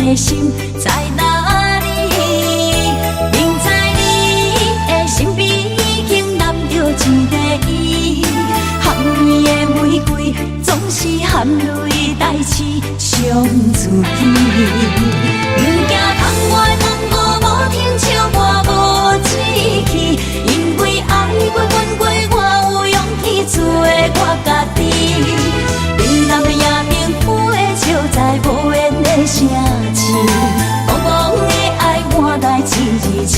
的心在哪里？明知你的身边已经揽着一个伊，含泪的玫瑰总是含泪代志上自己。不惊窗外风雨无停笑我无志气，因为爱过阮过，我有勇气做我家己。冷冷的夜明浮的笑在无言的城市，茫茫的爱换来一字痴，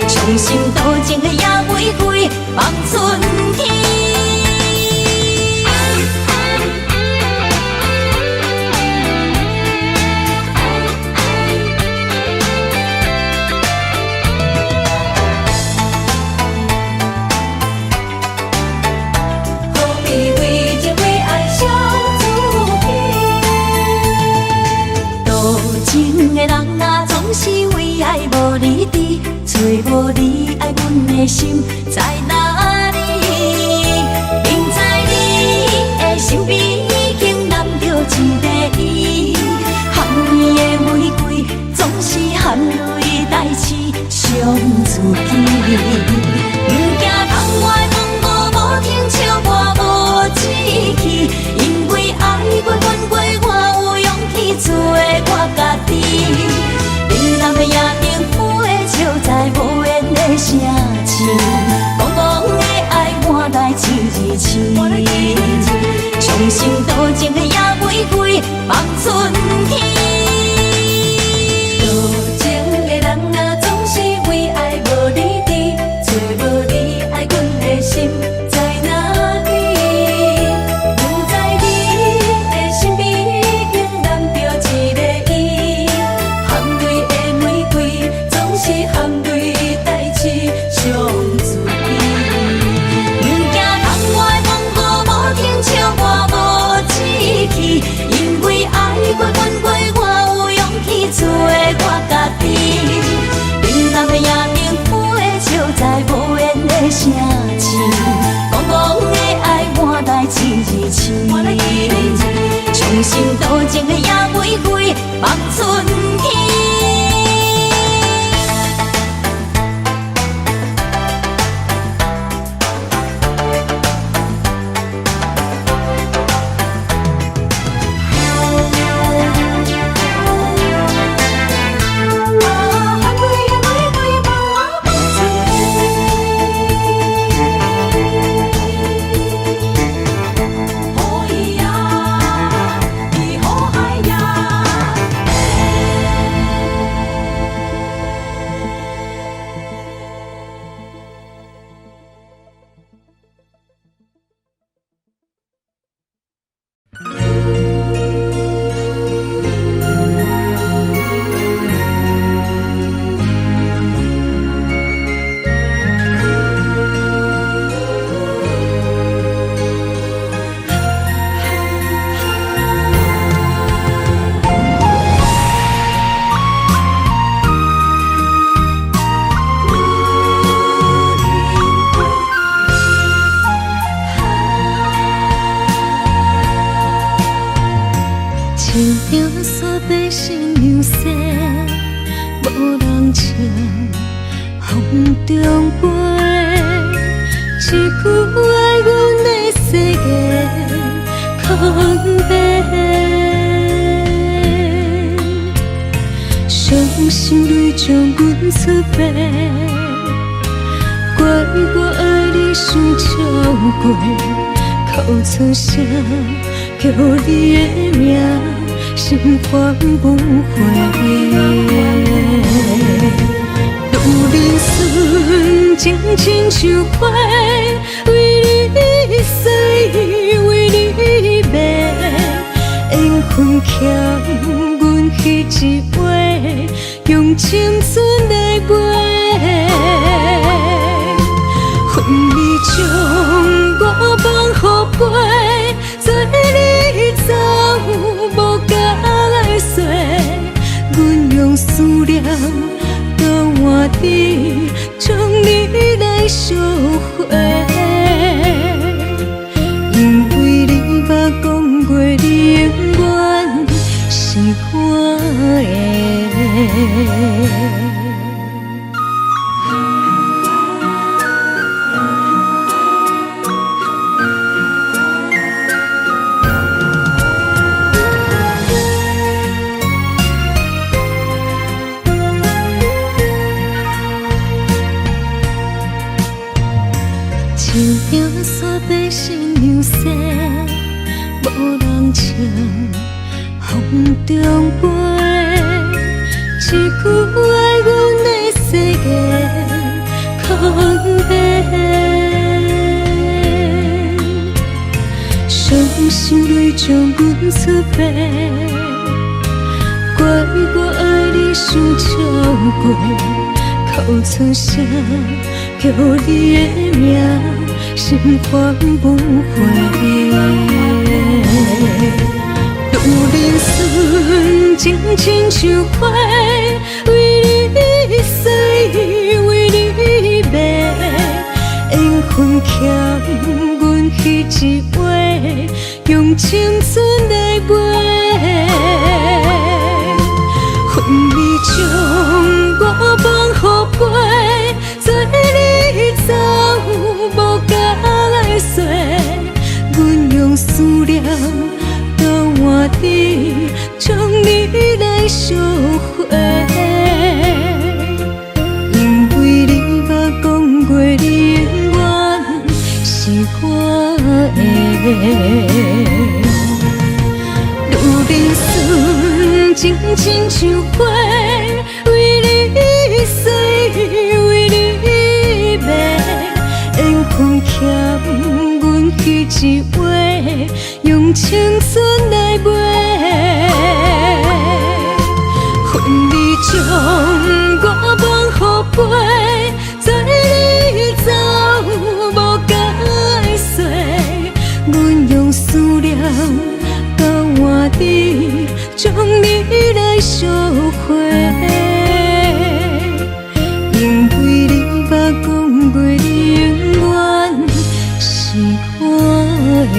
伤心多情的野玫瑰放春天。找无你爱阮的心在哪里？明知你的身边已经揽着一个伊，含泪的玫瑰总是含泪代志上自己。不惊窗外风雨无停笑我无志气，因为爱过阮过，我有勇气做我家己。冷冷的夜明浮的笑在无言的城市，茫茫的爱换来一字痴，伤心多情的野玫瑰放春天。多情的人啊，总是为爱无你伫，找无你爱阮的心在哪里？不知你的身边已经揽着一个伊，含泪的玫瑰总是含泪代志上自己。不惊窗外风雨无停笑我无志气，因为爱过阮过，我有勇气做我家己。冷冷的夜明浮的笑在无言的城市，茫茫的爱换来一字痴，伤心多情的野玫瑰放春天。出声叫你的名，心烦不回。路人顺情亲像花，为你洗，为你卖，缘分欠阮彼一回，用青春来买。恨你将我放乎飞，做你走无甲来说，阮用思念多换你，将你来烧火。因为你捌讲过，你永远是我。爱阮的世界空白。伤心泪将阮出卖，怪我爱你伤超过，哭出声叫你的名，心烦不回。愈人顺情亲像花，为你死，为你卖，缘分欠阮彼一回，用青春来买。恨你将我放乎飞，做你走无甲来说，阮用思念交换你，将你来烧火。因为你捌讲过，你永远是我的。愈人顺情亲像花，为你死，为你卖，缘分欠阮彼一回，用青春来买。恨你将我放乎飞，做你走无甲来说，阮用思念交换你，将你来烧火。因为你捌讲过，你永远是我的。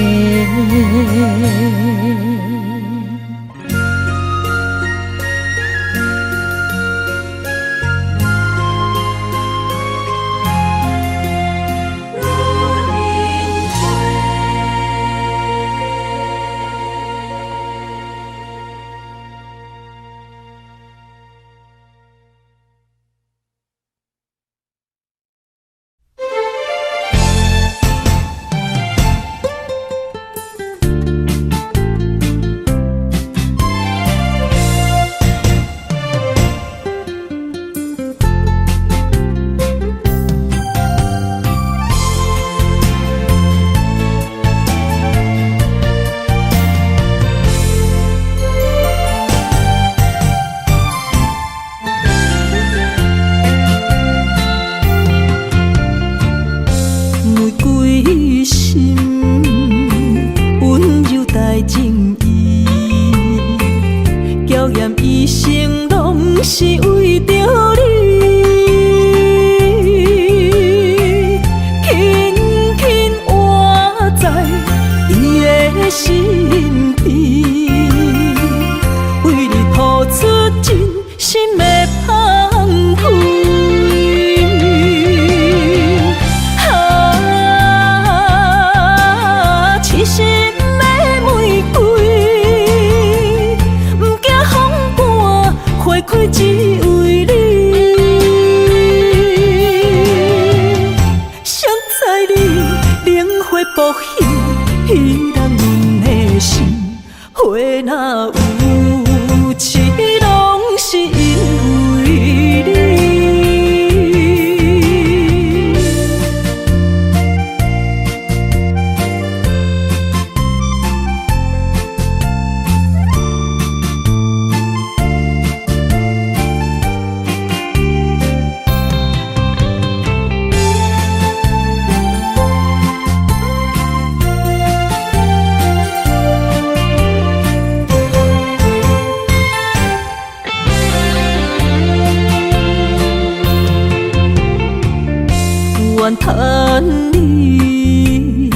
怨叹你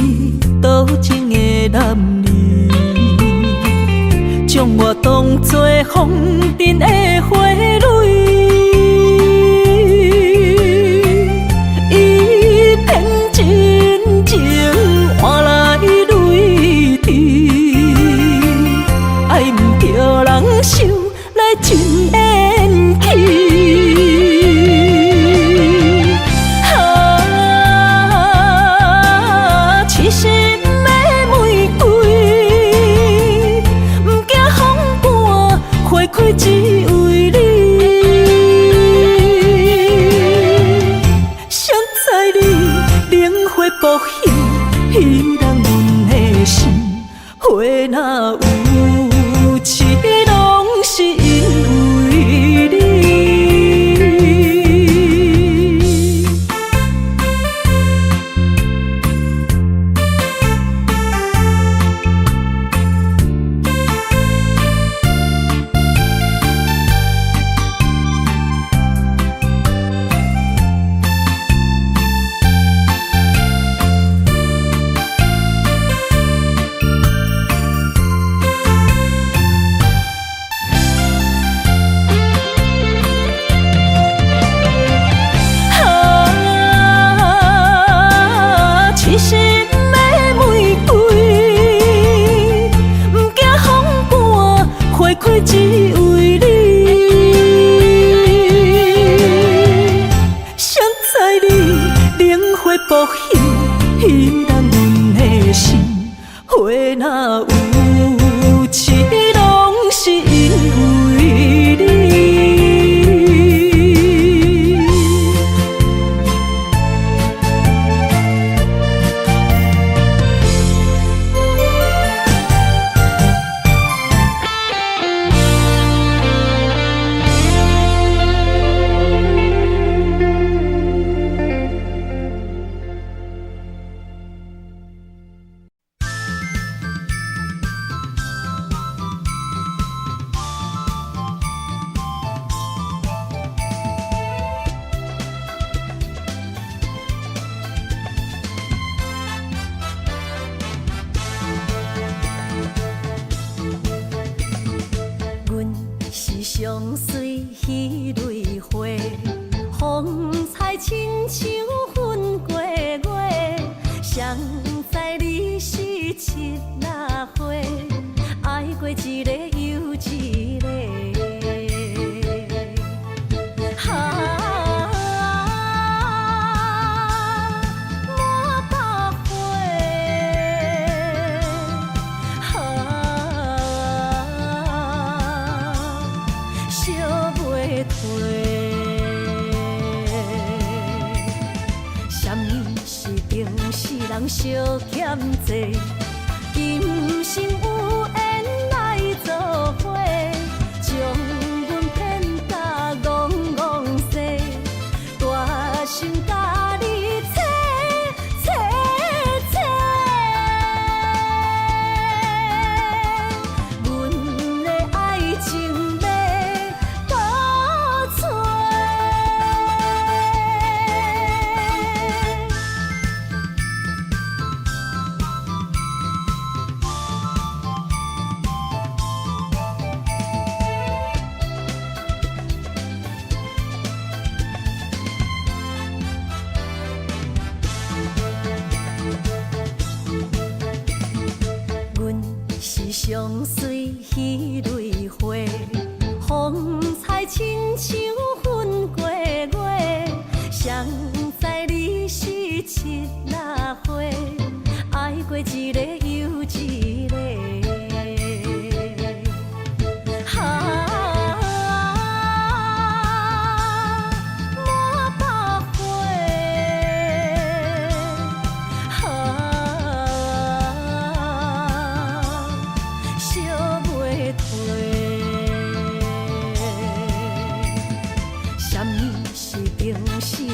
多情的男儿，将我当作风尘的花蕊，伊骗真情换来泪滴，爱毋着人受来真缘起。只为你。上水迄蕊花，风采亲像云过月，谁知你是七若花，爱过一个又一个。人相欠债，今生有缘来作伙，将阮骗甲戆戆西，大心甲你切切切，阮的爱情要倒找。上水迄蕊花，风采亲像云过月，谁知你是七若花，爱过一个又一个。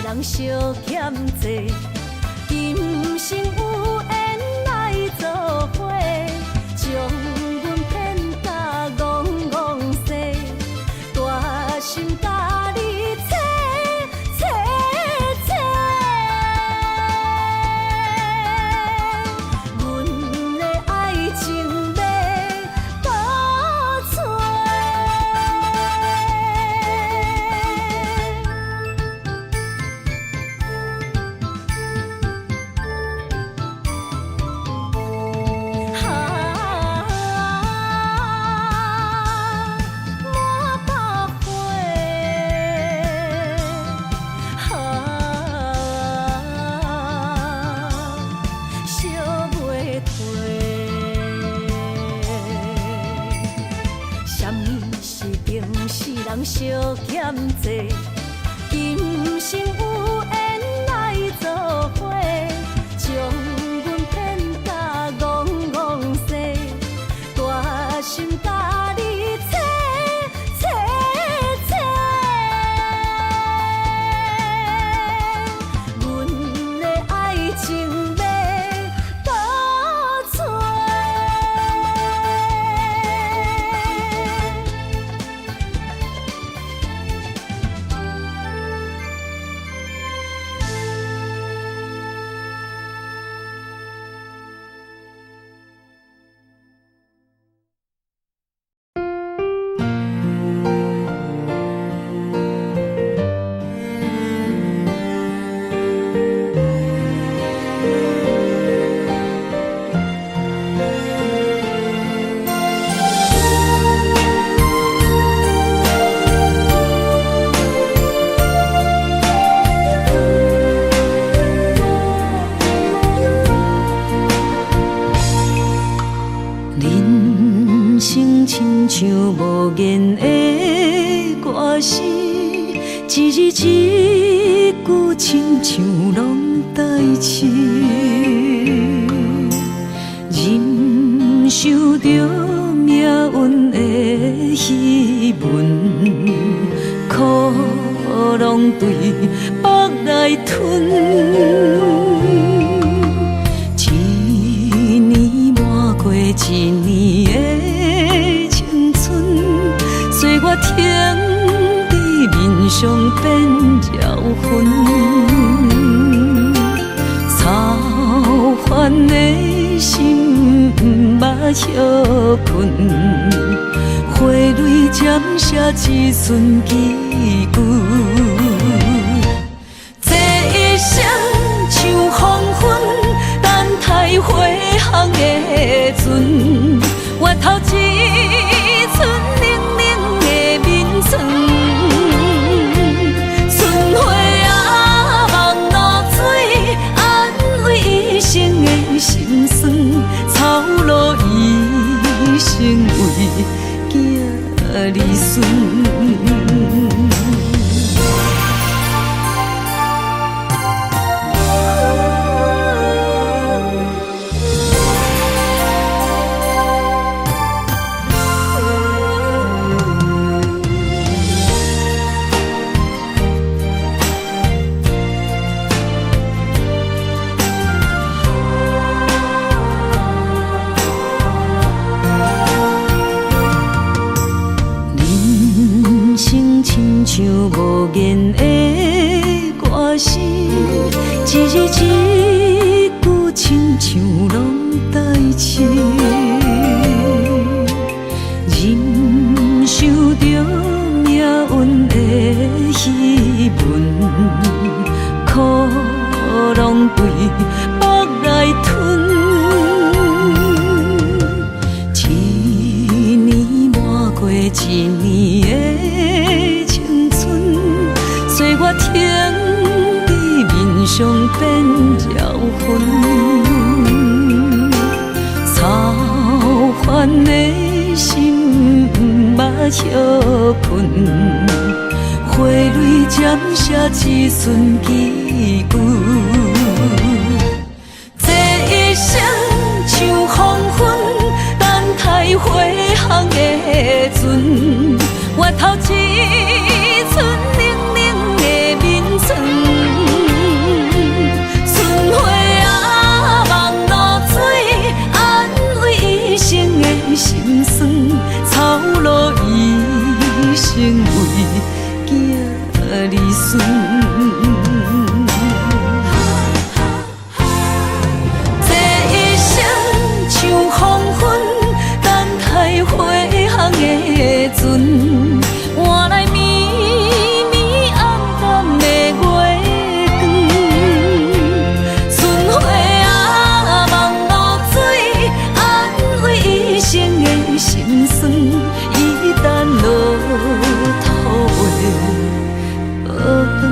人相欠债，今生有缘来作伙，将阮骗甲戆戆西，大心甲你切切切，阮的爱情要倒找。人相欠债，今生有缘来作伙，将阮骗甲戆戆西，大心甲你切切切，阮的爱情要倒找。亲像无言的歌词，一字一句亲像拢代志，忍受着命运的戏文，苦拢对腹来吞。一年抹过一年的青春，岁月停伫面上变绕痕，操烦的心毋捌休困。花蕊渐谢，只剩枝句。这一生像黄昏，等待花香的船，越头一寸冷冷的眠床。春花啊，望露水，安慰一生的心酸，草路一生为囝儿孙。像无言的歌声，一字一句亲像拢代志，忍受着命运的戏文，苦拢对腹来吞。一年抹过一年的岁月停在面上变焦痕，操烦的心不休困，花蕊渐谢，只剩枝句。这一生像黄昏，等待花香的船，越头一寸冷冷的眠床。春花啊，望露水，安慰一生的心酸，草路一生为囝儿孙。这一生像黄昏，等待花香的船，换来绵绵暗淡的月光。春花啊，望露水，安慰一生的心酸，一旦落土的学堂。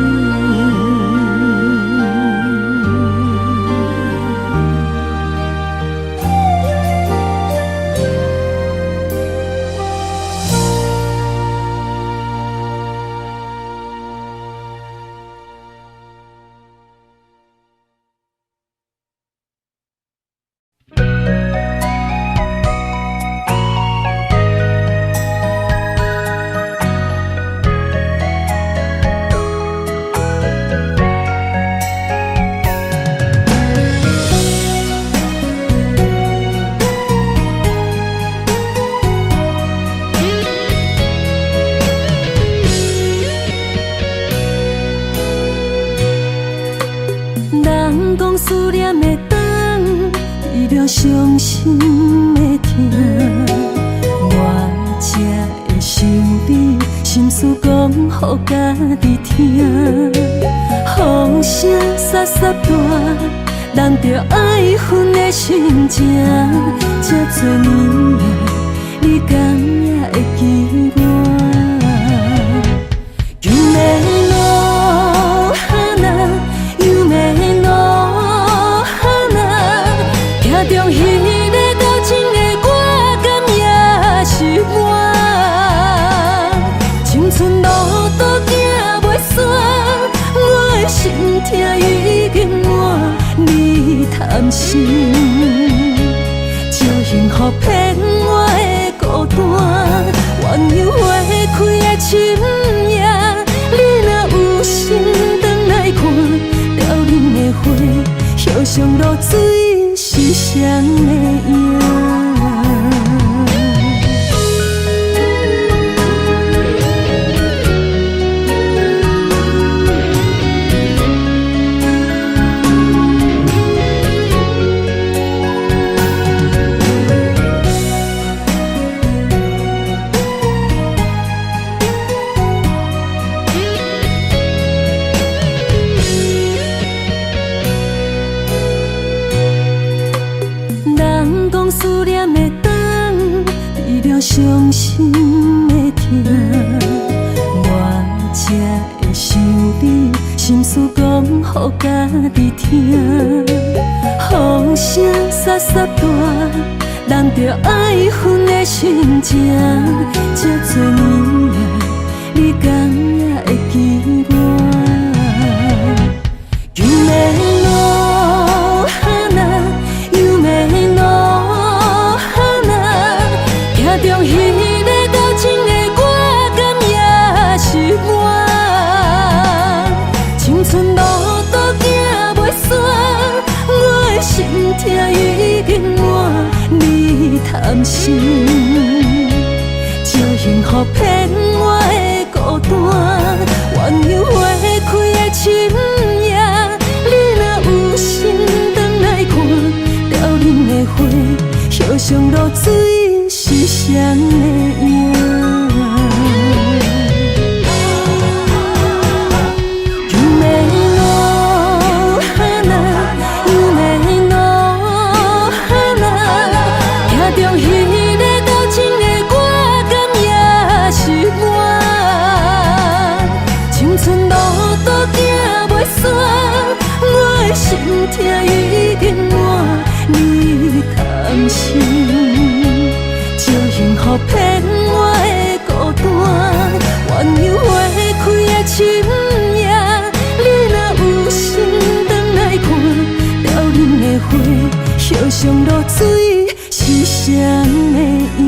人讲思念的灯，除了伤心的痛，我才会想你，心事讲予家己听。风声沙沙大，人着爱恨的心情。这多年来，你敢也会记我？中迄个斗阵的我，敢也是我。青春路途行袂煞，我的心痛已经满，你贪心，招幸福骗我的孤单。鸳鸯花开的深夜，你若有心转来看，凋零的花，叶上露水。是谁的影？伤心的痛，我才会想你，心事讲予家己听。风声沙沙大，人着爱分的心情。这多年来，你敢也会记我？夢の花，夢の花，聽中彼個交情的我，敢也是我。青春路途行袂煞，我的心痛已經滿，你貪心，借幸福騙我的孤單，鸳鸯花開的深夜。花，互相落水是谁的影？夢の花，夢の花，聽中彼個交情的我，敢也是我。青春路途行袂煞，我的心痛已經滿。你貪心，借幸福騙我的孤單，鸳鸯花開的深夜，你若有心轉來看，凋零的花，互相落水是誰的影？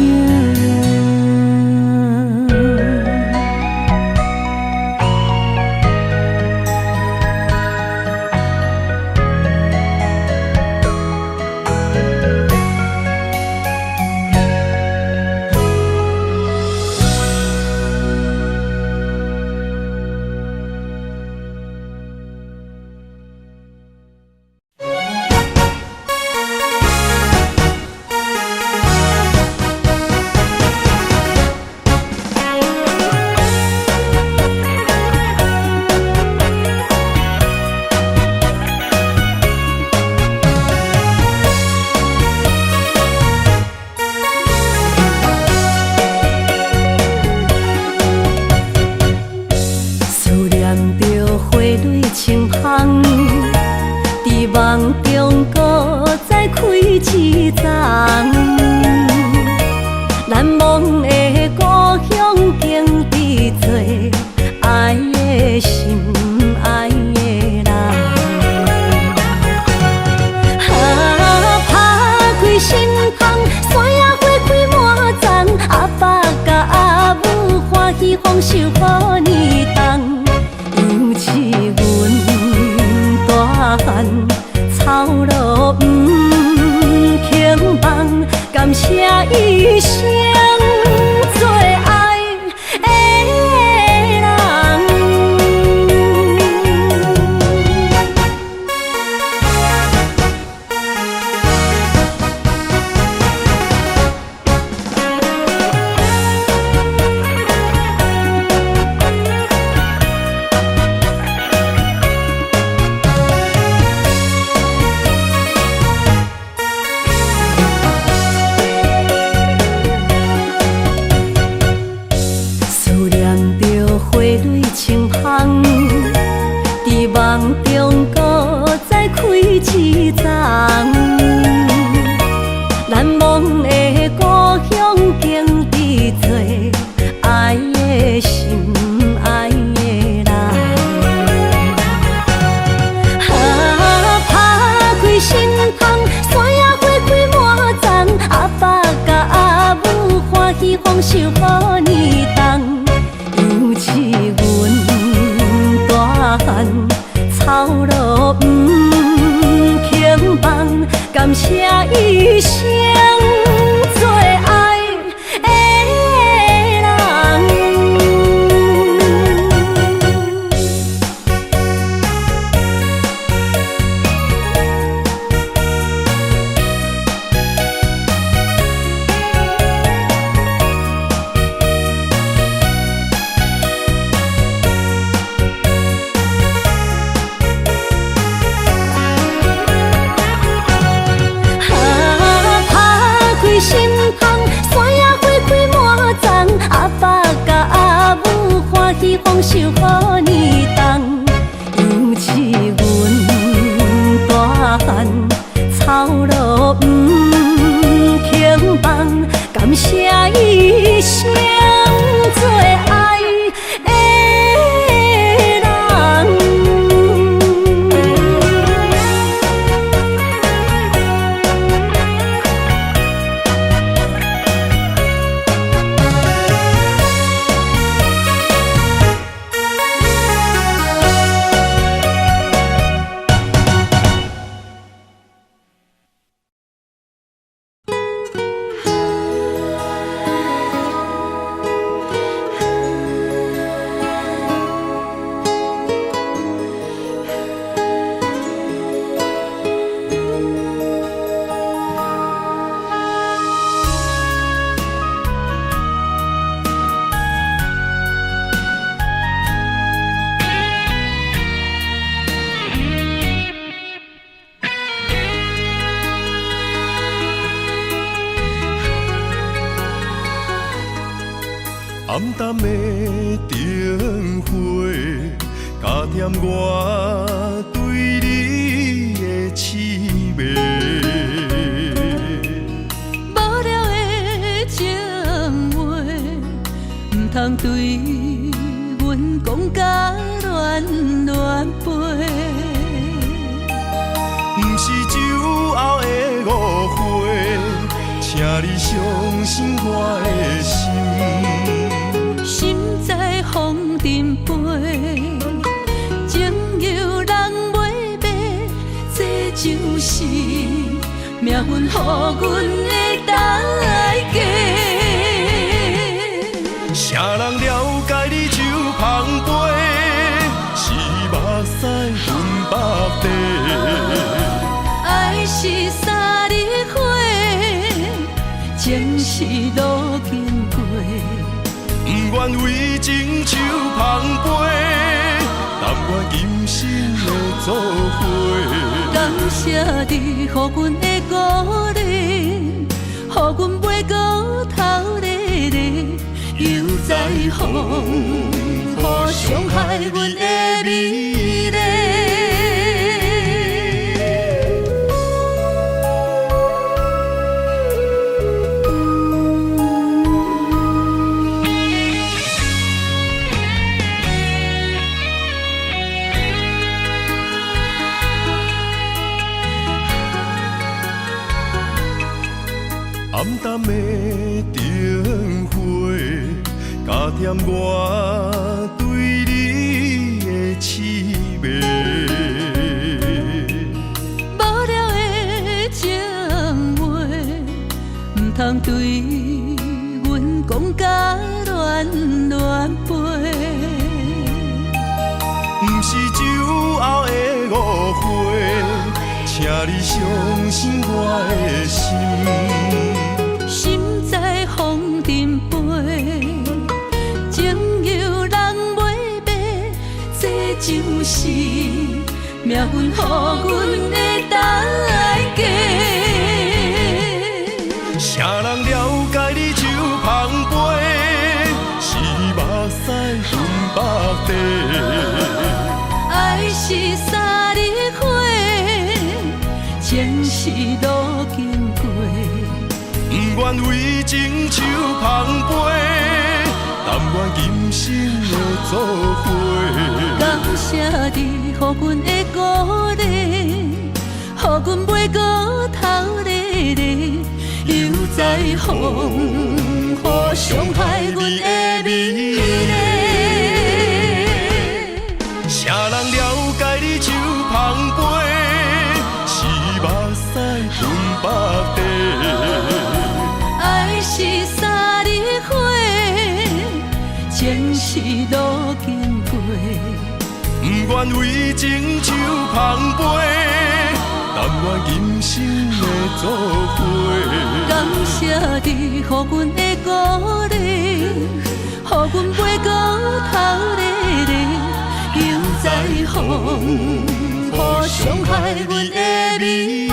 双手予你动，尤是阮大汉草路不轻放，感谢一生做爱的人。暗淡的灯火，加添我对你的痴迷。无聊的情话，唔通对阮讲甲乱乱飞。不是酒后的误会，请你相信我的心。心在风尘飞，情由人袂白，这就是命运予阮的代价。啥人了解你手捧杯，是目屎分百地。爱是三日花，情是路经过。不愿为情手捧杯，但愿今生的作伙。感谢你，予阮的鼓励，予阮袂过头日日，又在风，予伤害阮的美丽。暗淡的灯火，加添我对你的痴迷。无聊的情话，唔通对阮讲甲乱乱飞。不是酒后的误会，请你相信我的心。心在风尘飞，情由人袂白，这就是命运予阮的代价。啥人了解你手捧杯，是目屎分百地。爱是三日花，情是路经过。不愿为情手捧杯，但愿今生的作伙。感谢你，予阮的鼓励，予阮袂过头日日，又在风，予伤害阮的美丽。啥人了解你手捧杯，是目屎分百地。爱是三日花，情是路经过。不愿为情手捧杯，但愿今生的作伙。感谢你，予阮的鼓励，予阮袂过头日日，又在风，予伤害阮的美丽。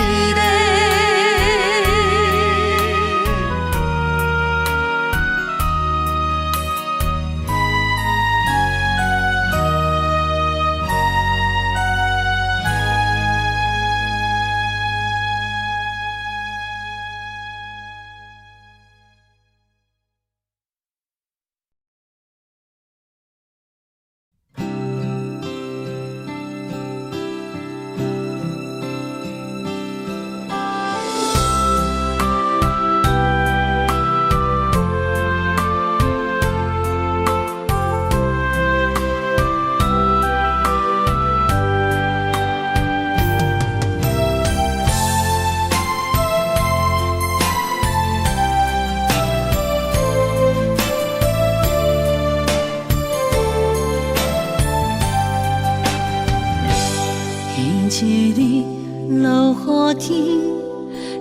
天，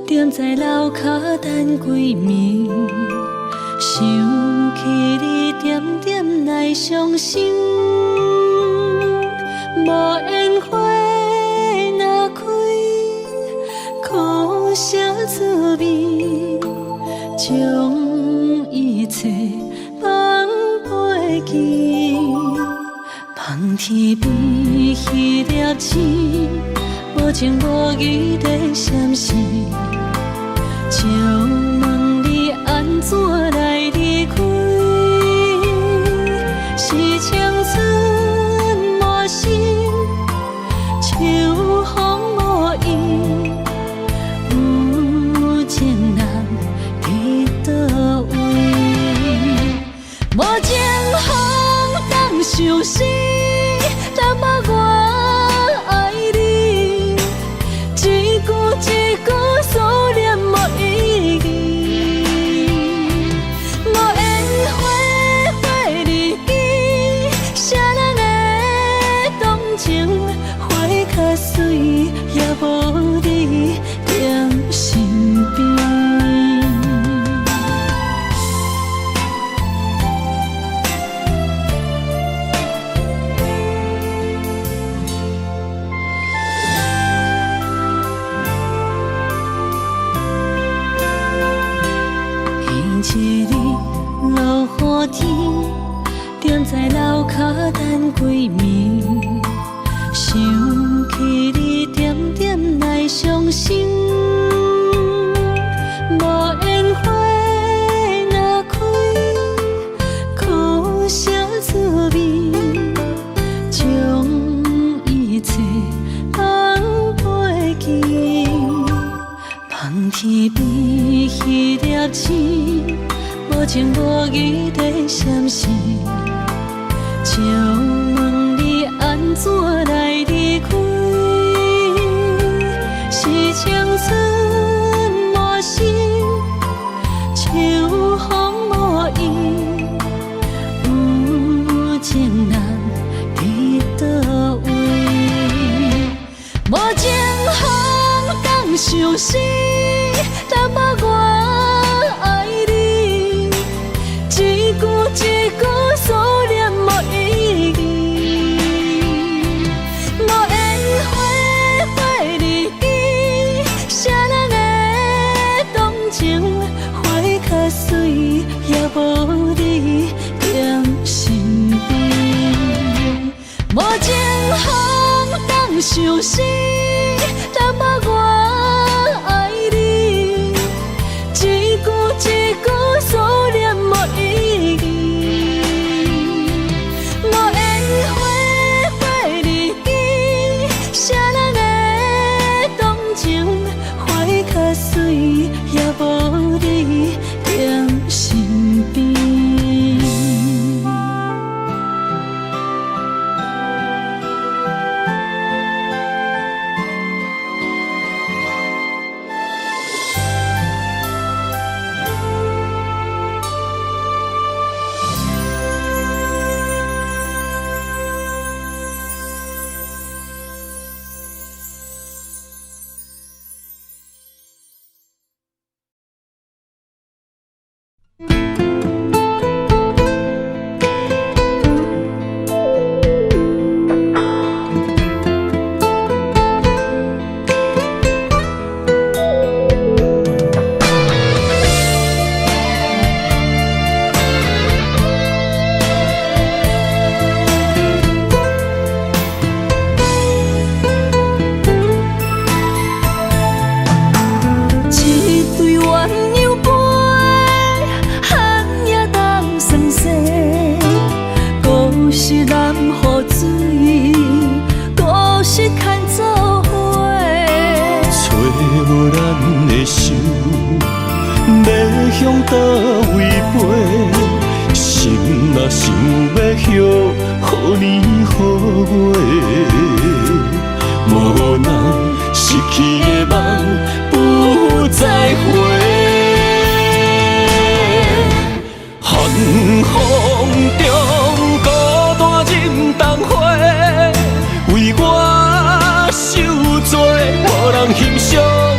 踮在楼骹等几暝，想起你点点来伤心。无烟花若开，苦涩滋味，将一切放飞去。望天边迄粒星，无情无义地闪烁，借问你安怎来离开？是青春无心，秋风无意，有情人伫倒位？无情风当相思，若无我爱你，一句一句思念无意义。无烟花花日记，谁人会动情？花较水，也无你踮身边。一日落雨天，踮在楼骹等几暝，想起你点点来伤心。无烟花若开，苦涩滋味，将一切放飞去。望天边迄粒星，无情无义地闪烁，借问你安怎来离开？是青春无心，秋风无意，有情人伫倒位？无情风当相思，若无我爱你，一句一句思念无意义。无烟花花日记，谁人会动情？花较水，也无你踮身边。无情风当相思，若无我爱你，一句一句思念无意义。无烟花花日记，谁人会动情？花较水，也无你踮身边。向倒位飞？心若想要许，予年予月，无人失去的梦不再回。寒风中孤单忍冬花，为我受罪，无人欣赏。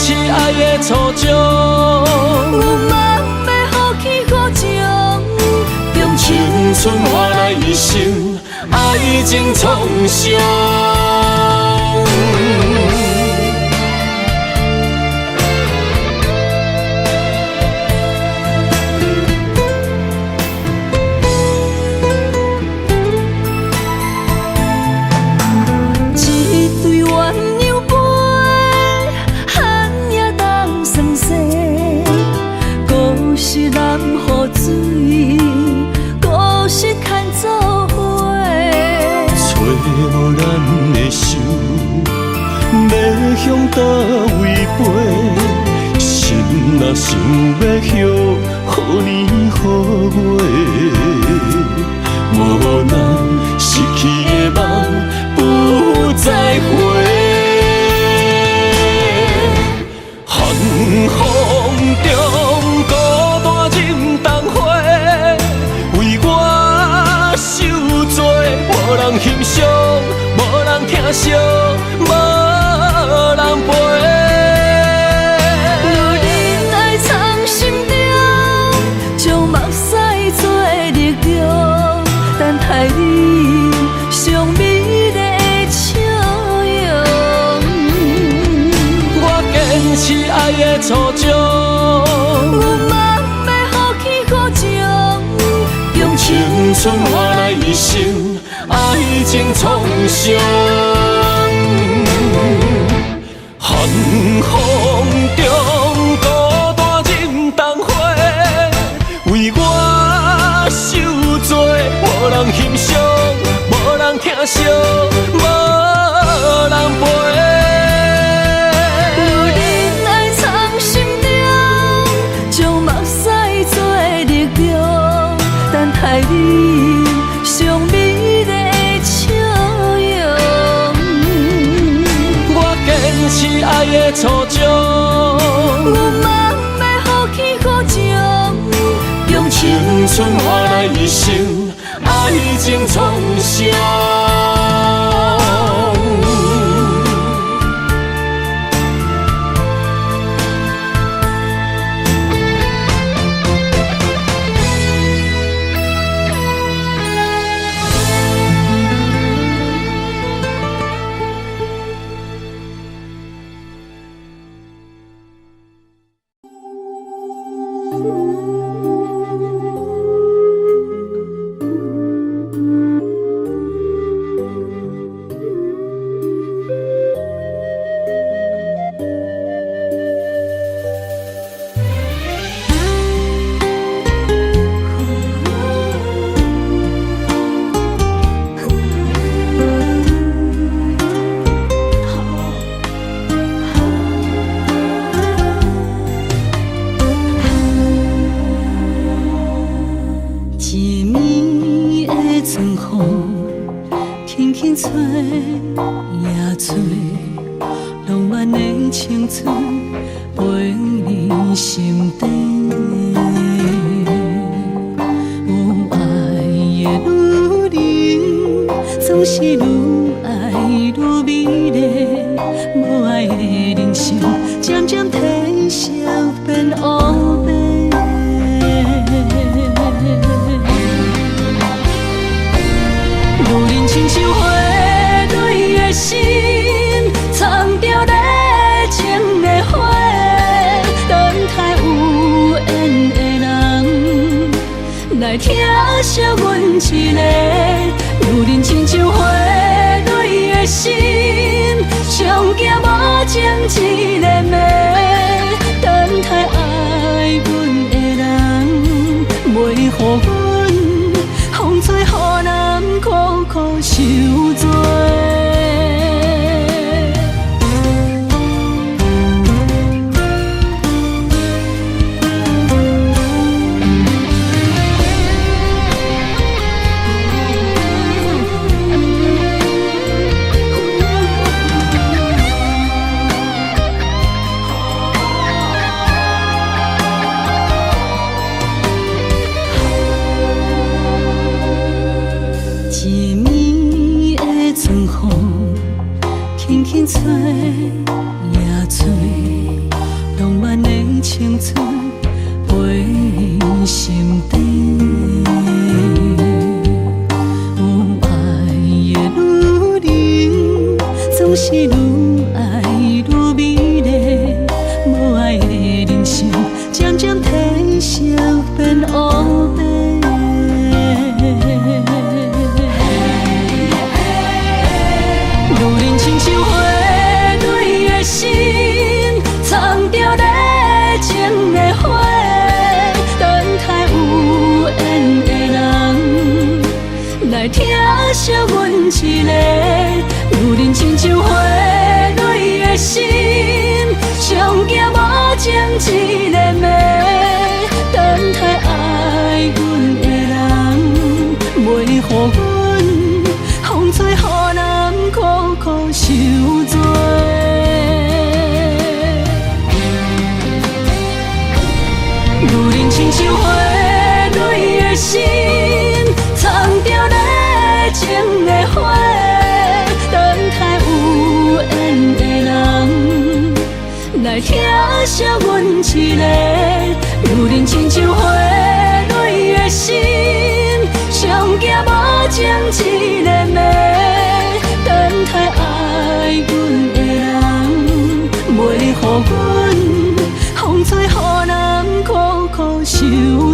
是爱的初衷。有梦要予起予情，用青春换来一生，爱情创伤。一对鸳鸯杯，汉也当算细。故事难付水，故事牵做伙。找无咱的手，要向倒位飞？心若想要许，予年予月，无咱失去的梦不再回。寒风中孤单忍冬花，为我受罪，无人欣赏，无人疼惜，无人陪。女人爱藏心中，将目屎做力量，等待你上美丽的笑容。我坚持爱的初衷，有梦要予起予情，用青春换来一生，爱情创伤。寒风中孤单忍冬花，为我受罪，无人欣赏，无人疼惜，无人陪。女人爱藏心中，将目屎做力量，等待你上美丽的笑容。我坚持爱的初衷，有梦要予起予情，用青春换来一生，爱情创伤。一暝的春风，轻轻吹，也吹，浪漫的青春陪你心底。有爱的女人，总是愈爱愈美丽；无爱的人生，渐渐褪色变乌白。女人亲像花蕊的心，藏着热情的花，等待有缘的人来疼惜阮一个。女人亲像花蕊的心，上惊无情一个暝，等待爱阮的人，袂予阮风吹雨淋，苦苦受罪。心，上惊无情一个暝，等待爱阮的人，袂予阮风吹雨淋，苦苦受罪。女人亲像花蕊的心，藏着热情的花，等待有缘的人来疼惜阮一个。女人亲像花蕊的心，上惊无情一个暝，等待爱阮的人，袂予阮风吹雨淋，苦苦受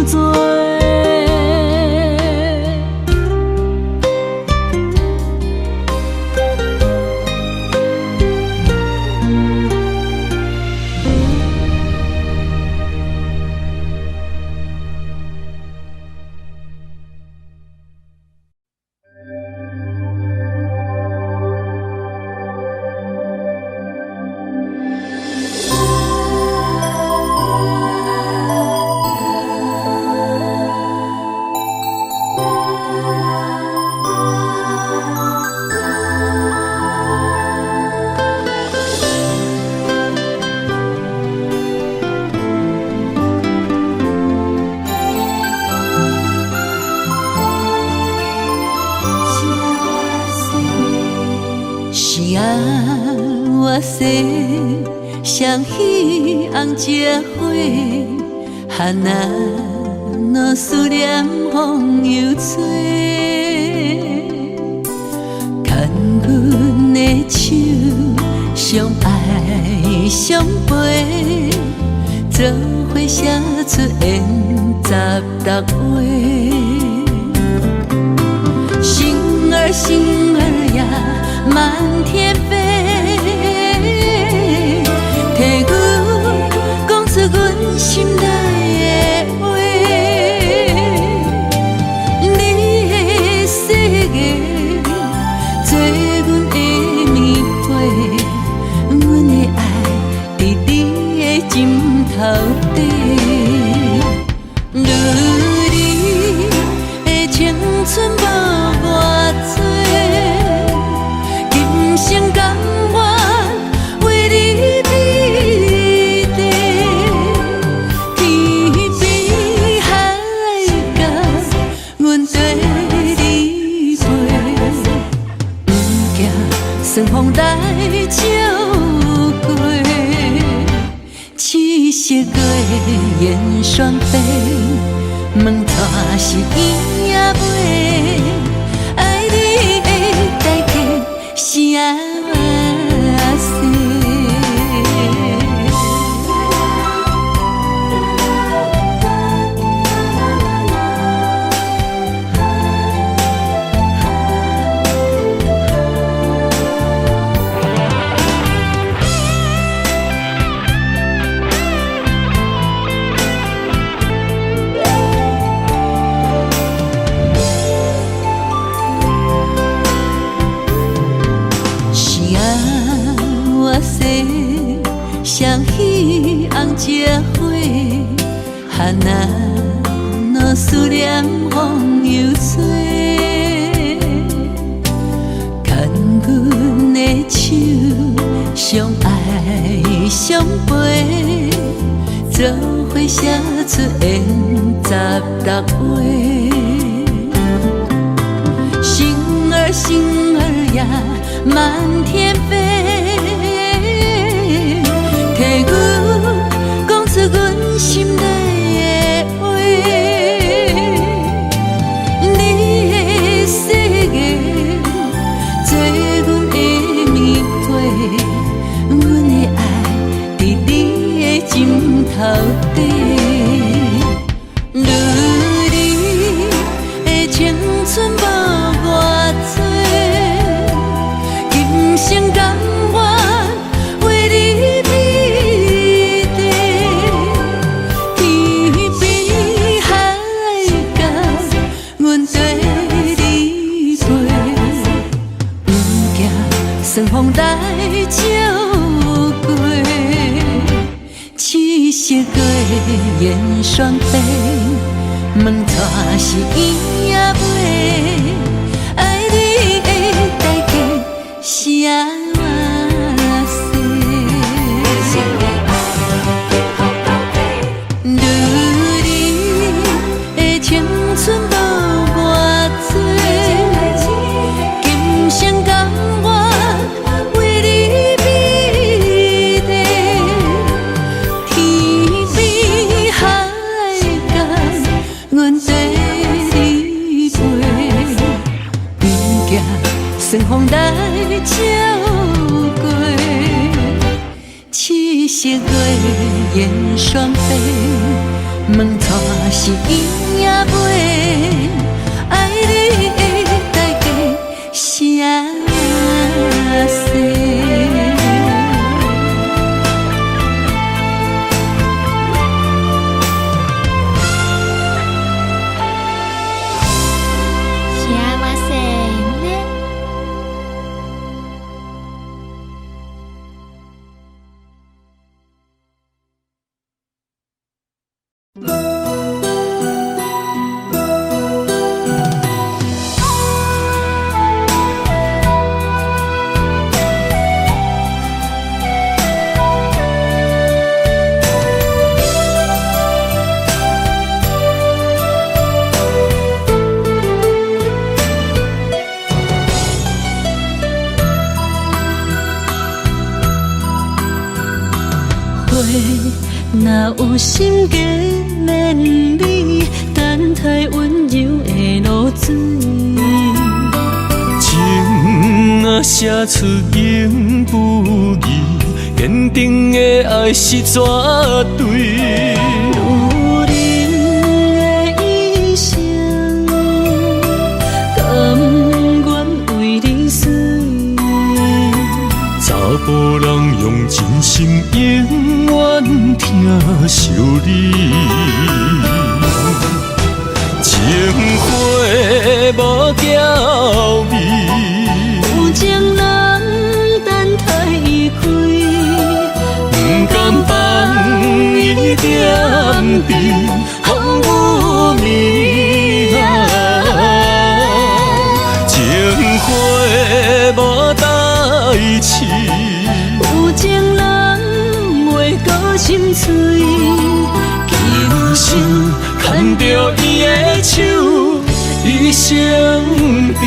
罪。双喜红结花，哈那若思念风又吹，牵阮的手，相爱相陪，做伙写出缘十六话。星儿星儿呀，满天飞。替阮讲出阮心内的话，你的世界做阮的棉被，阮的爱伫你的枕头底。女儿的青春无偌多，今生甘愿为你。顺风来照过，七色月燕双飞，问带是伊也袂，爱你的代价啥事？双喜红结花，哈那若思念风又吹，牵阮的手，相爱相陪，做伙写出缘十六话。星儿星儿呀，满天飞。替阮讲出阮心内的话，你的世界做阮的棉被，阮的爱伫你的枕头底。女儿的青春无偌多，今生甘。色过烟霜飞，问带是伊也袂，爱你的代价是安怎说？如你的青春无偌多，今生甘愿为你美丽，天比海高，阮跟你飞，不惊顺风来照过。七色过烟霜飞，问带是伊也袂，爱你的代价是安怎？若有心计免你，等待温柔的露水。情啊写出永不移，坚定的爱是绝对。有人的一生，甘愿为你死。查甫人用真心永远疼惜你，情花无娇美，有情人等待开，不甘放伊点滴，风雨暝情花无代志。有情人袂搁心碎，今生牵着伊的手，一生甜。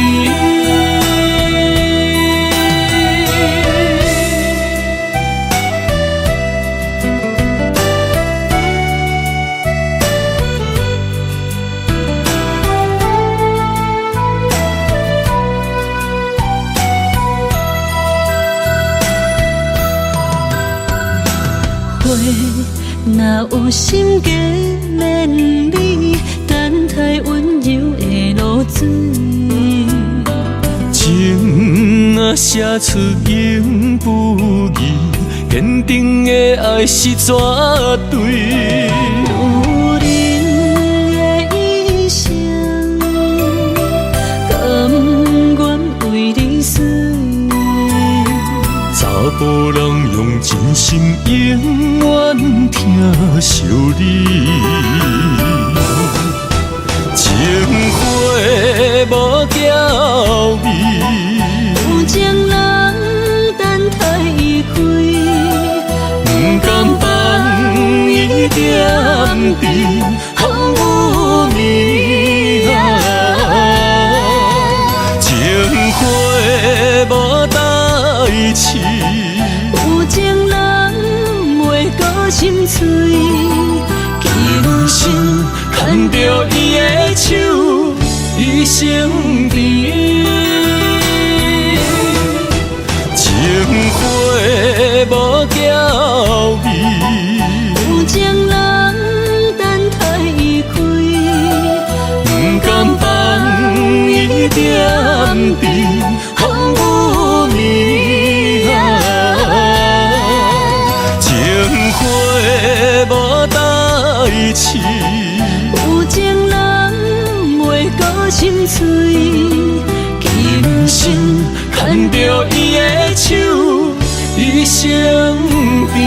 若有心计免你，等待温柔的露水。情啊写出永不移，坚定的爱是绝对。有人的一生，甘愿为你死。查甫人用真心永远疼惜你，情花无娇美，有情人等待开，不甘放伊点滴，风雨暝情花无代志。有情人袂搁心碎，今生牵着伊的手，一生甜。情花无娇美，有情人等待开，不甘放伊点滴，风雨暝情花无代志。有情人袂搁心碎，今生牵着伊的手，一生甜。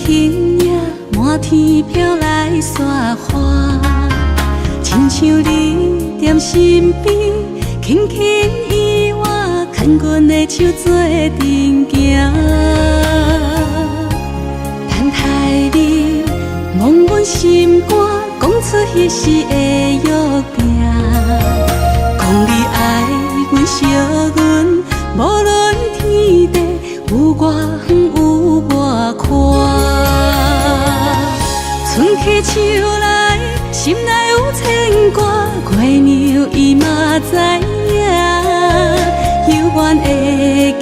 形影满天飘来雪花，亲像你踮身边，轻轻依我，牵阮的手做阵行。等待你望阮心肝，讲出彼时的约定，讲你爱阮惜阮，无论天地有外远有外宽。春去秋来，心内有牵挂，月娘伊嘛知影，犹原会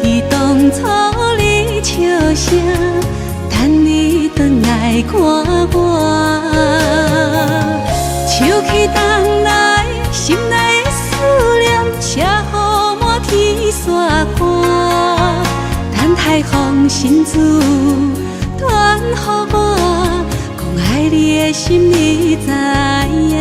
记当初你笑声，等你转来看我。秋去冬来，心内的思念写予满天雪花，等待风神子传予我，讲爱你的心你知影。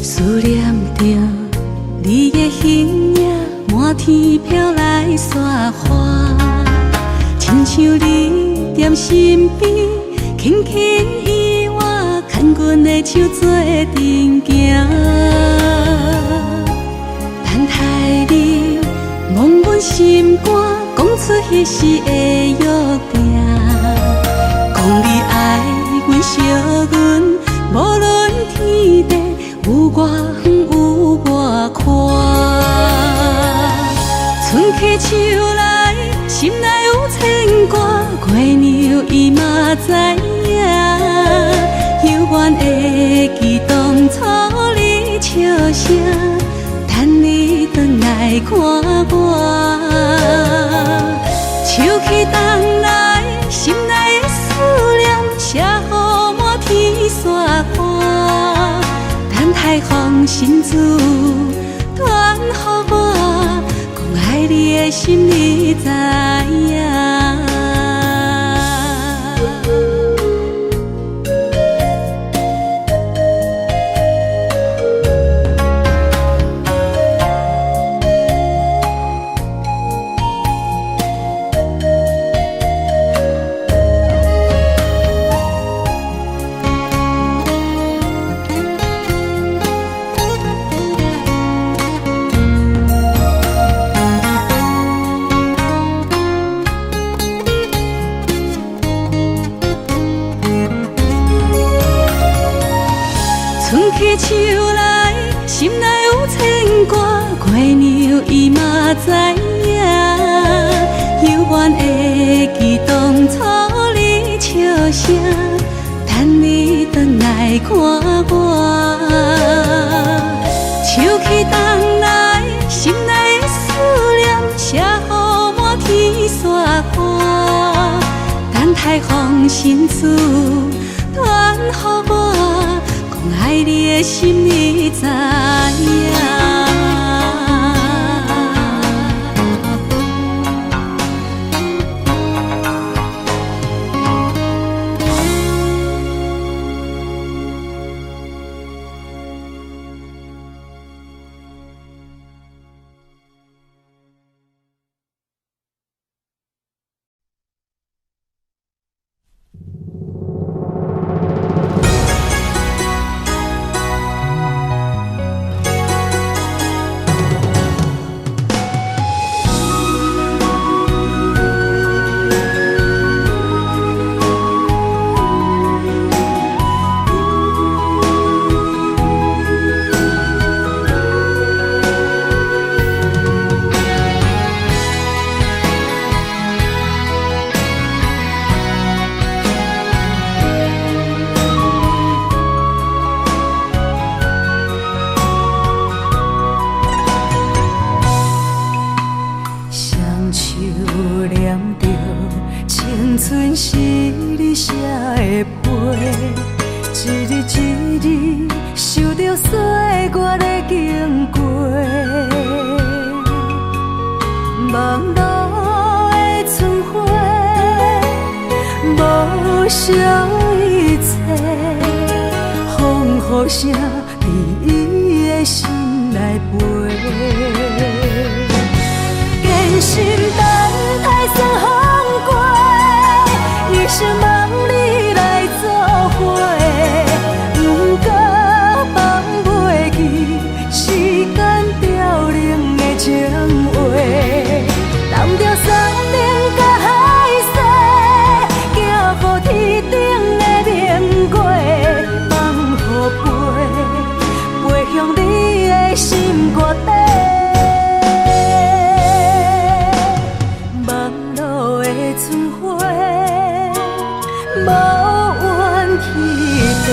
思念着你的形影，满天飘来雪花，亲像你踮身边，轻轻依我，牵阮的手做阵行。等待你望阮心肝，讲出彼时的约定，讲你爱阮惜阮，无论天地有外远有外宽。春去秋来，心内有牵挂，月娘伊嘛知影，犹原会记当初你笑声，等你转来看我。秋去冬来，心内的思念写予满天雪花，等待风神子传予我，讲爱你的心你知影。春去秋来，心内有牵挂，月娘伊嘛知影，犹原会记当初你笑声，等你转来看我。秋去冬来，心内的思念写予满天雪花，等待风神子传予我，爱你的心你知影。春是你写的批，一日一日受着岁月的经过。望路的春花，无少一切，风雨声伫伊的心内飞。坚心等待霜风过，一生望你来作伙。不过放袂记时间凋零的情话，揽着山顶甲海誓，寄予天顶的明月，放予飞，飞向你的心肝底。望路的春花，无怨天地。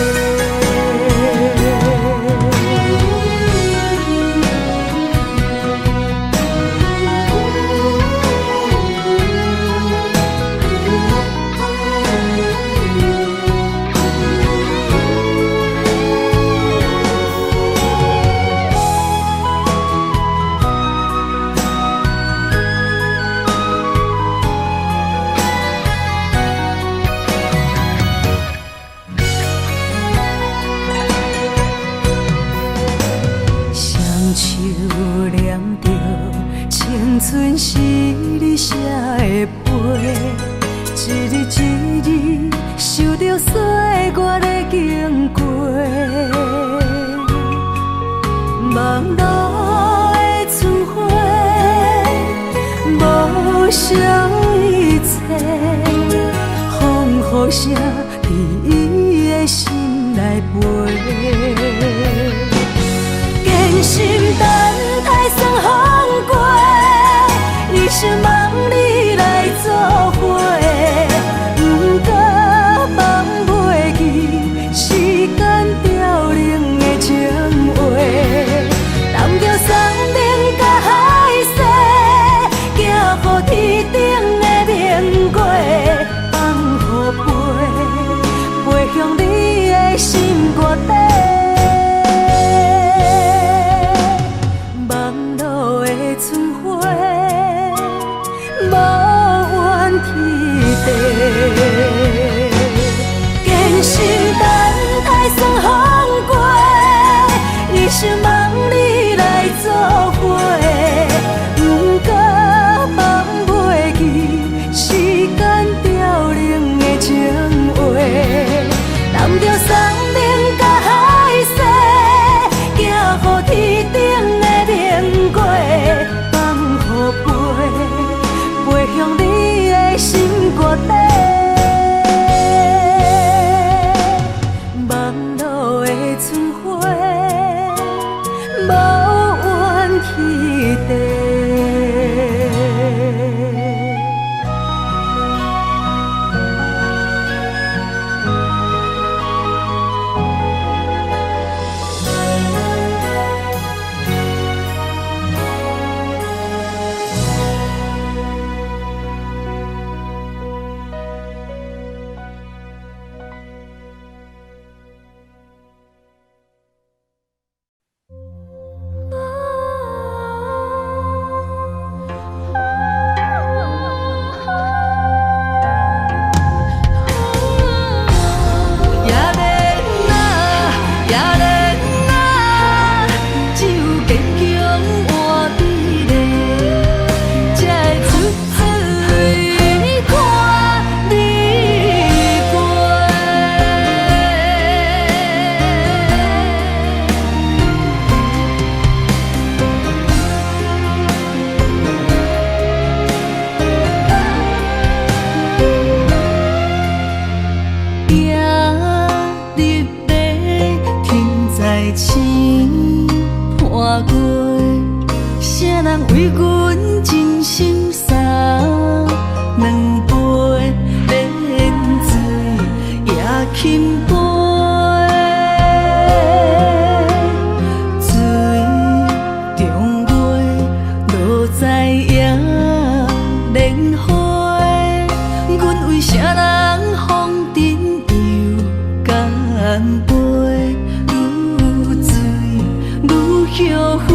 春是你写的悲，一日一日受着岁月的经过。望路的春花，无少一切，风雨声伫伊的心内飞。坚心等待霜风过，一生望你来作伙，不过放袂记时间凋零的情话，揽着山顶甲海誓，寄予天顶的明月，放予飞，飞向你的心肝底。望路的春花，无怨天地，坚心等待霜风过，一生望你来作伙，不过放袂记时间凋零的情话，揽着山顶甲海誓，寄予天顶的明月，放予飞，飞向你的心肝底。望路的春花，无怨天地。为阮真心送两杯冷水也轻杯，水中月落在野莲花，阮为啥人风尘又干杯，愈醉愈后悔。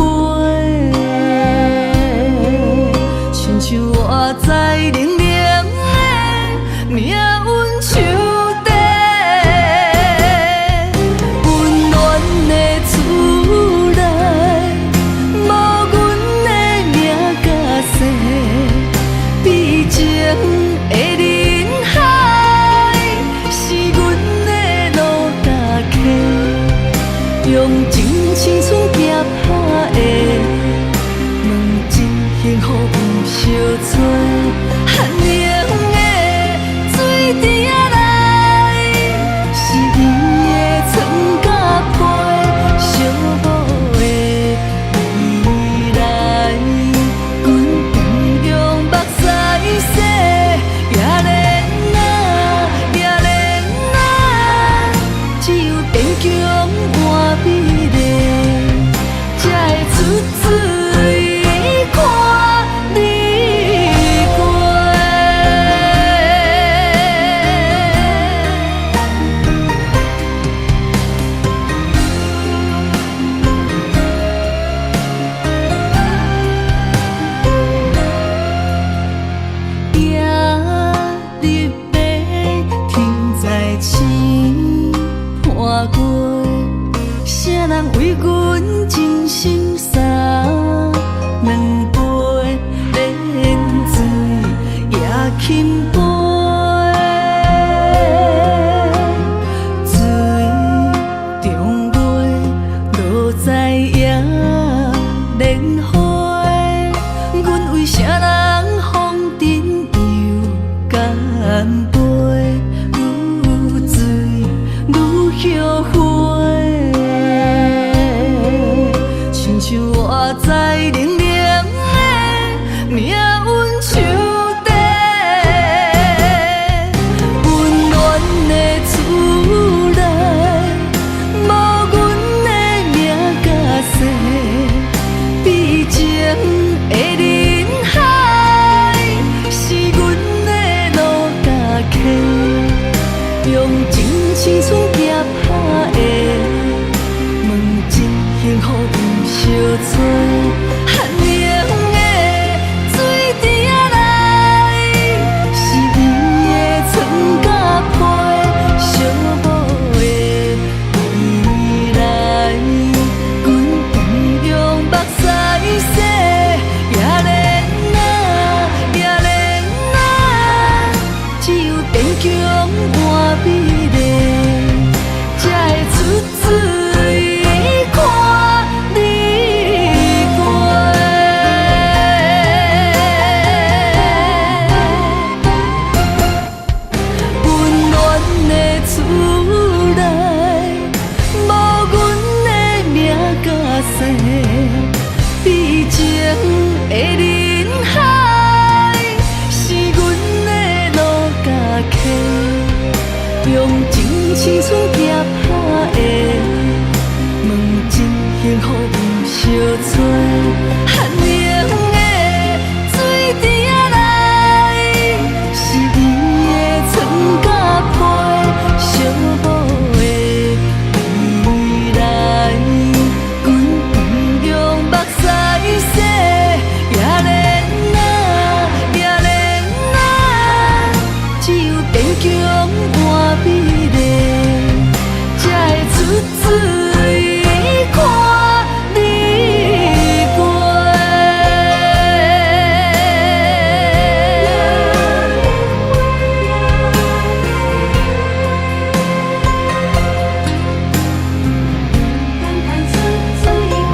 啥人为阮真心洒两杯冷水也轻杯，水中月落在也莲花，阮为啥人风尘又干杯？愈醉愈后悔，亲像我在冷冷的命运手底，温暖的厝内，无阮的名甲姓，悲情的人海，是阮的路甲客，用真青春夹打的，问一幸福毋相找，寒冷的水滴仔来，是伊的床甲被，寂寞的未来，阮同样目屎洗，也怜啊，也怜啊，只有坚强换美丽，才会出水看你过。温暖的厝内，无阮的名甲姓，悲情的人海，是阮的路甲客，用真青春夹打的，问真幸福毋相找，寒冷的水滴仔来，是伊的床甲被，寂寞的未来，阮同样目屎洗，也怜啊，也怜啊，只有坚强换美丽，才会出水看你过。等待出水看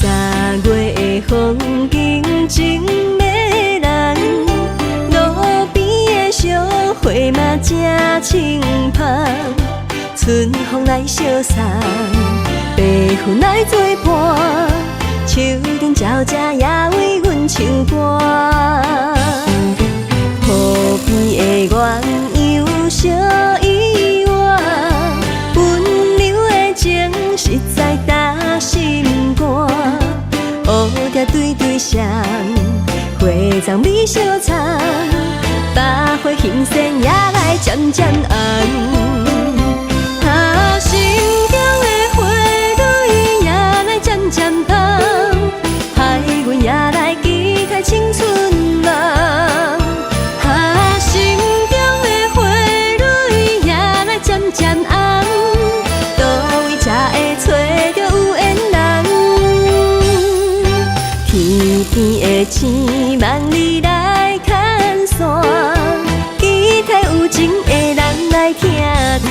3月的风景真迷人，路边的小花嘛真清芳，春风来相送，白云来作伴，树顶鸟只也为阮唱歌。河边的鸳鸯小依偎，温柔的情实在打心肝。乌蝶对对双，花丛美相藏，百花欣盛也来渐渐红。心中的花蕊也来渐渐红，海阮也来期待青春梦。心中的花蕊也来渐渐红，倒位才会找着有缘人？天边的星望你来牵线，期待有情的人来听谈。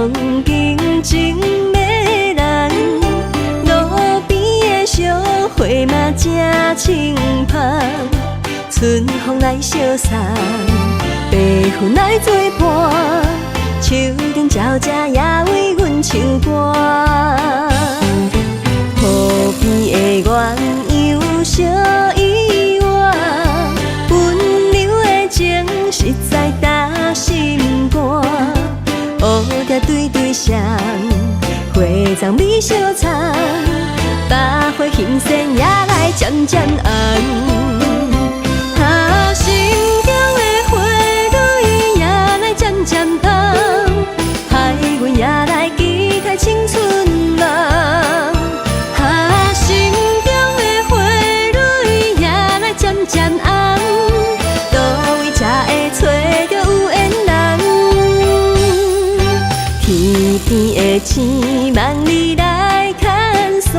上认真的人，路边的小花嘛真清芳，春风来相送，白云来作伴，树顶鸟只也为阮唱歌。河边的鸳鸯小依偎，温柔的情实在打心肝。乌蝶对对双，花丛美小藏，百花欣鲜也来渐渐红。心中的花蕊也来渐渐红，害阮也来期待青春梦。心中的花蕊也来渐渐红，倒位才会找着有缘人？天边的星望你来牵线，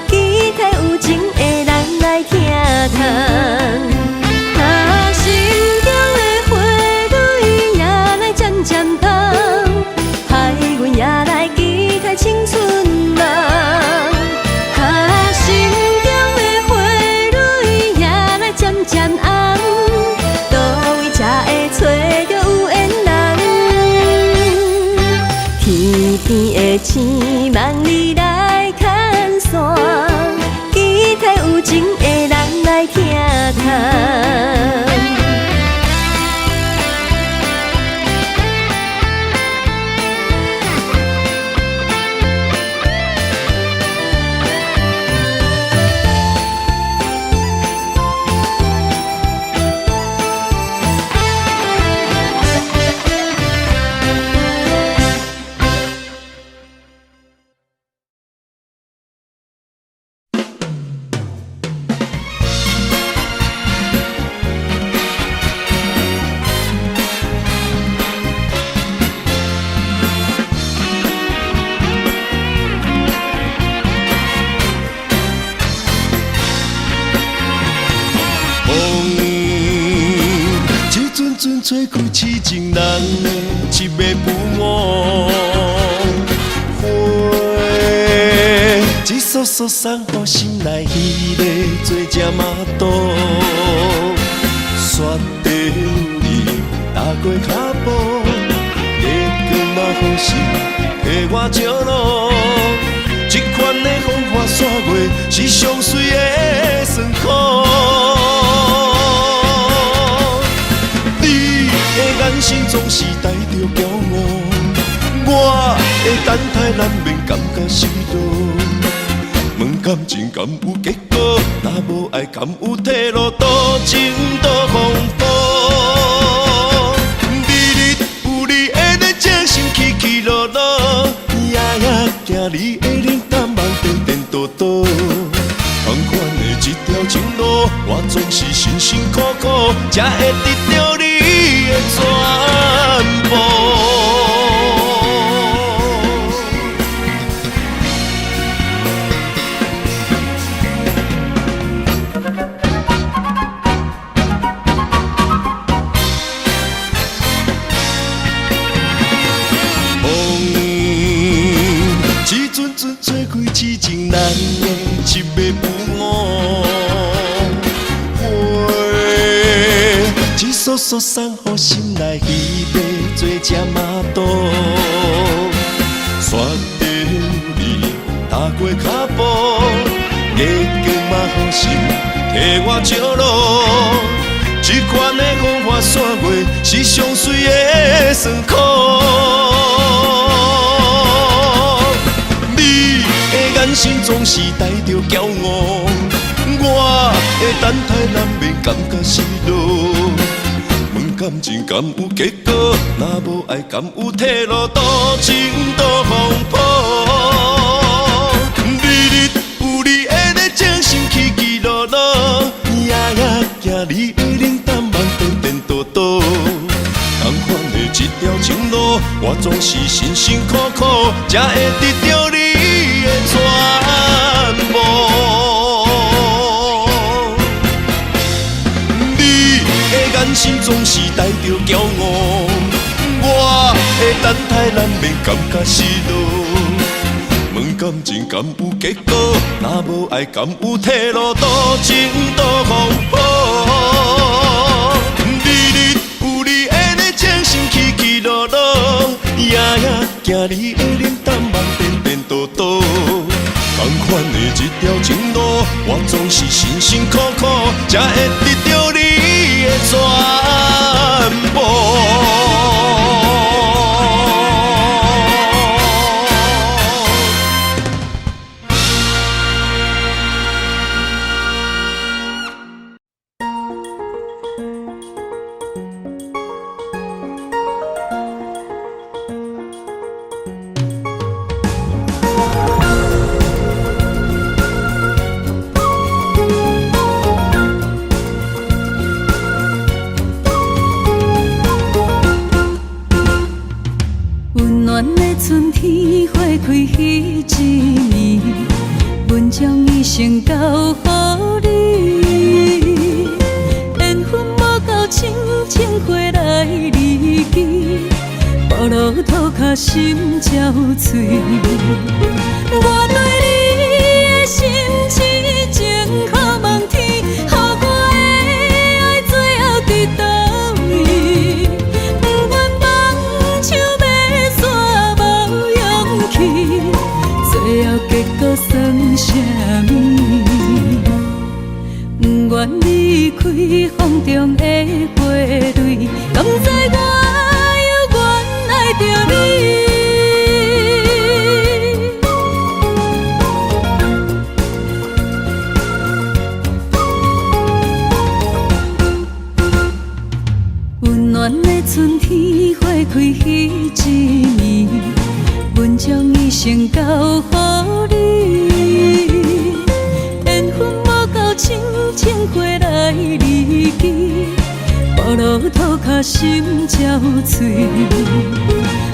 期待有情的人来听谈。青春梦，心中的花蕊也来渐渐红，倒位才会找着有缘人？天边的星望你来牵线，期待有情的人来听谈。吹开痴情人的一暝不晚，花一束束送予心内迄个做只麻豆，雪地里踏过脚步，月光嘛好心替我照路，这款的风花雪月是上水的酸苦。眼神总是带着骄傲，我的等待难免感觉失落。问感情敢有结果？若无爱敢有退路？多情多风波，日日有你的热情心起起落落，夜夜行你的冷淡梦颠颠倒倒。同款的一条情路，我总是辛辛苦苦，才会得到你的全部。风一阵阵吹开痴情人的一暝不晚，花一束束送予心内迄个做只麻豆，雪地里踏过脚步，月光嘛好心替我照路，这款的风花雪月是上水的酸苦。眼神总是带着骄傲，我的等待难免感觉失落。问感情敢有结果？若无爱敢有退路？多情多风波，日日有你的热情心起起落落，夜夜行你的冷淡梦颠颠倒倒。同款的一条情路，我总是辛辛苦苦，才会得到你的全部。你的眼神总是带着骄傲，我会等待，咱免感觉失落。问感情敢有结果？若无爱敢有退路？多情多风雨，日日有你的呢，情心起起落落，夜夜行你的冷淡梦颠颠倒倒。同款的一条情路，我总是辛辛苦苦，才会得到你的全部。春天花开迄一年，阮将伊献交予你。缘分无够深，情花来离去，步路涂脚心焦碎。我对你的心痴情，可望天，予我的爱最后伫倒位？不愿放手要煞无勇气，最后结果算啥物？不愿离开风中的花蕊，甘知我犹原爱着你。温暖的春天花开迄一年，阮将伊献交予你。缘分无够深，情花来离去，步路涂脚心焦碎。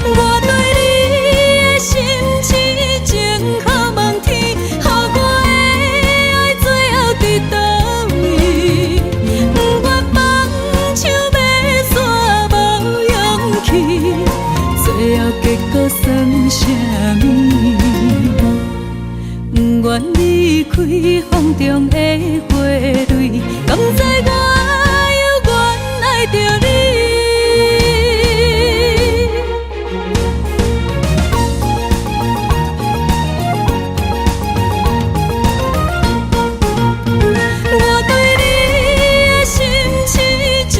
我对你的心痴情，可望天，予我的爱最后伫倒位？不愿放手要煞无勇气，最后结果算啥物？不愿离开风中的花蕊，甘知我犹原爱着你。我对你的心痴情，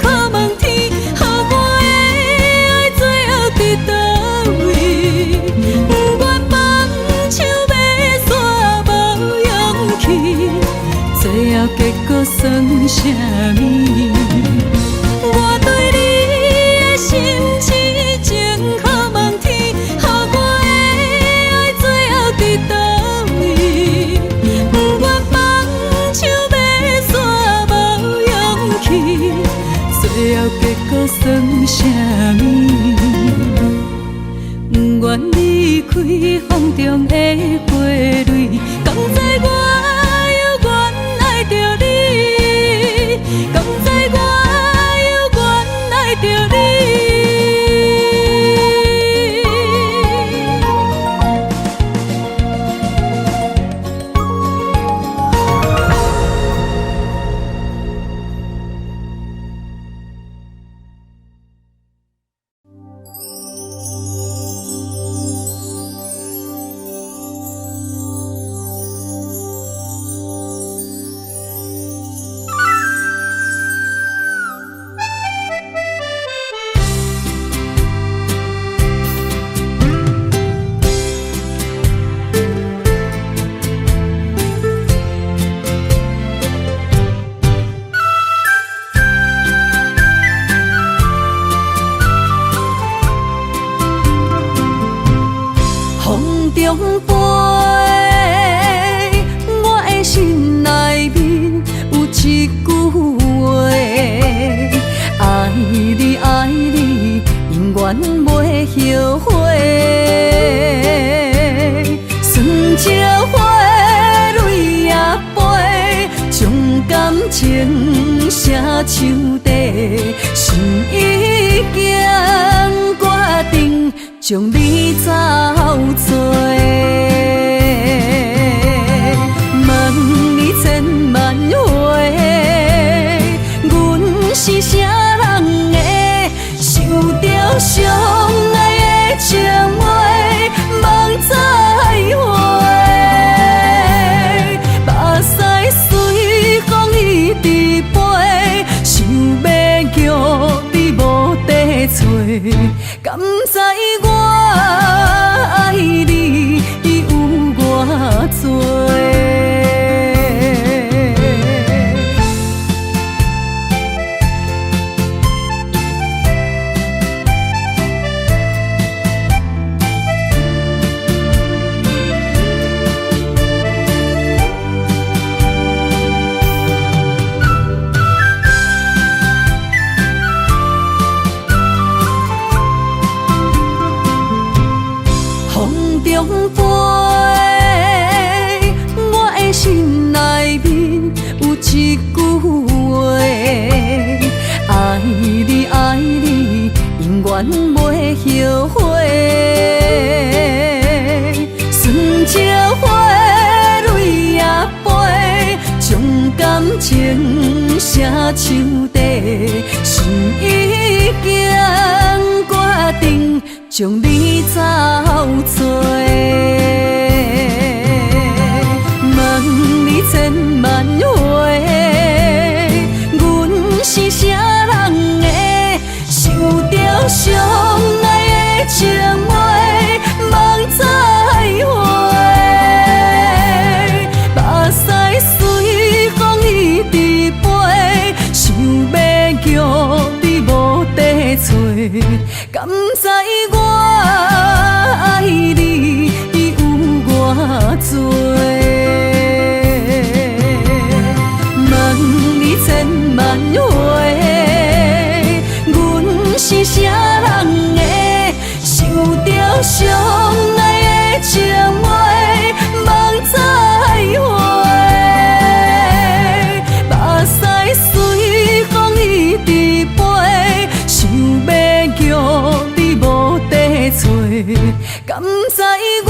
可望天，予我的爱最后伫倒位？不愿放手要煞无勇气，最后结果算啥物？我对你的心痴情，可望天，予我的爱最後伫倒位？不願放手要煞無勇氣，最後結果算啥物？不願離開風中的花蕊，甘知我猶原愛着你，甘知我猶原愛着你。风中飞，我的心内面有一句话：爱你爱你，永远袂后悔。酸椒花蕊也飞，将感情写手底，心已经。将你找找。问你千万回，阮是啥人的，受着伤爱的情话，望再会。目屎随风一直飞，想要叫你无地找，敢知我爱你有偌多？风中飞，我的心内面有一句话：爱你爱你，永远袂后悔。顺着花蕊也飞，将感情写手底，心已经决定。将你找找，问你千万回，阮是啥人的，受着伤爱的情话，望再会。目屎随风一直飞，想要叫你无地找，敢知我爱你有偌多？问你千万回，阮是啥人的，受着伤爱的情话，望再会。目屎随风一直飞，想要叫你无地找，敢知我